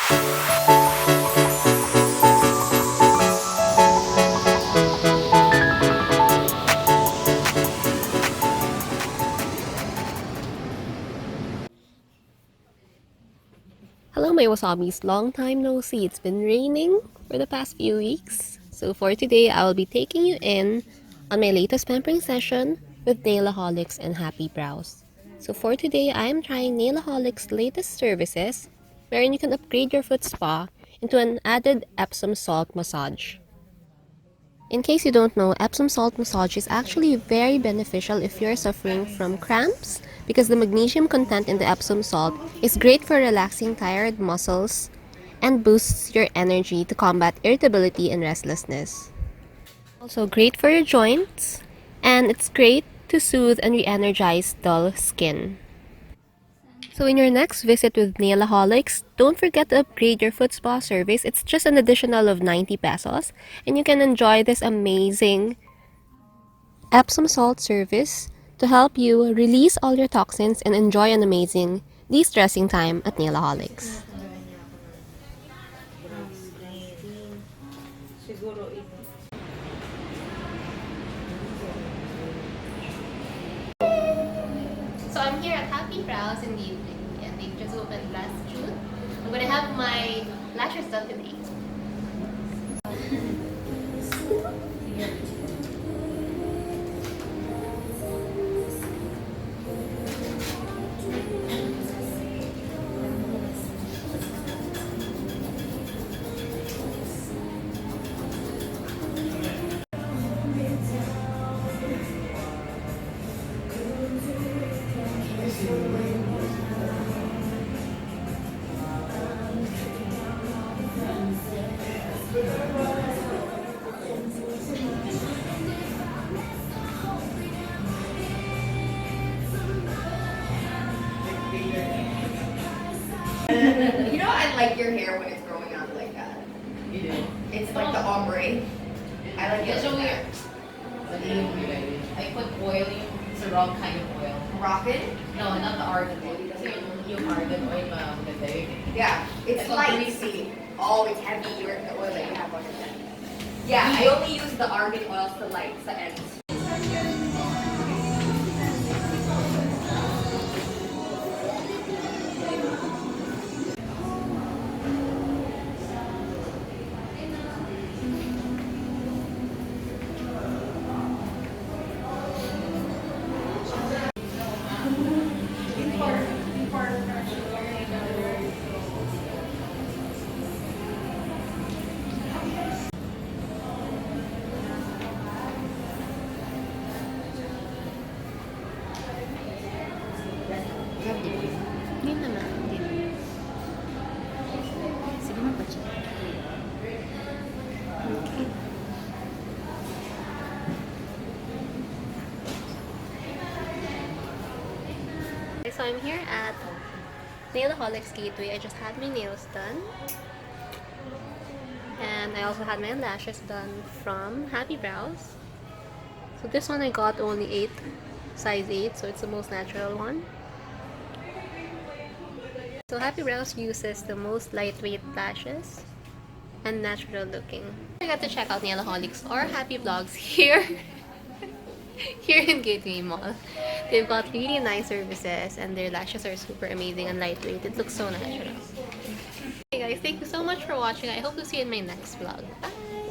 Hello my wasabis, long time no see. It's been raining for the past few weeks. So for today, I will be taking you in on my latest pampering session with Nailaholics and Happy Brows. So for today, I am trying Nailaholics' latest services wherein you can upgrade your foot spa into an added Epsom salt massage. In case you don't know, Epsom salt massage is actually very beneficial if you're suffering from cramps because the magnesium content in the Epsom salt is great for relaxing tired muscles and boosts your energy to combat irritability and restlessness. Also great for your joints, and it's great to soothe and re-energize dull skin. So in your next visit with Nailaholics, don't forget to upgrade your foot spa service. It's just an additional of 90 pesos and you can enjoy this amazing Epsom salt service to help you release all your toxins and enjoy an amazing de-stressing time at Nailaholics. So I'm here at Happy Brows in Gateway, and they just opened last June. I'm gonna have my lashes done today. You know, I like your hair when it's growing out like that. You do? It's like the ombre. I like it. It's so like weird. I put oil, it's the wrong kind of oil. that. Rocket? No, not the argan oil. Kasi yung argan oil, maganda yun. Yeah. It's Like light. greasy. Oh, it's heavy. The oil that you have on your head. Yeah, I only use the argan oils to light the ends. Yun na lang. Sige mo pa siya. Okay. So I'm here at Nailaholics Gateway. I just had my nails done. And I also had my lashes done from Happy Brows. So this one I got only 8, size 8, so it's the most natural one. So Happy Brows uses the most lightweight lashes and natural looking. I got to check out Nailaholics or Happy Vlogs here. Here in Gateway Mall. They've got really nice services and their lashes are super amazing and lightweight. It looks so natural. Hey guys, thank you so much for watching. I hope to see you in my next vlog. Bye!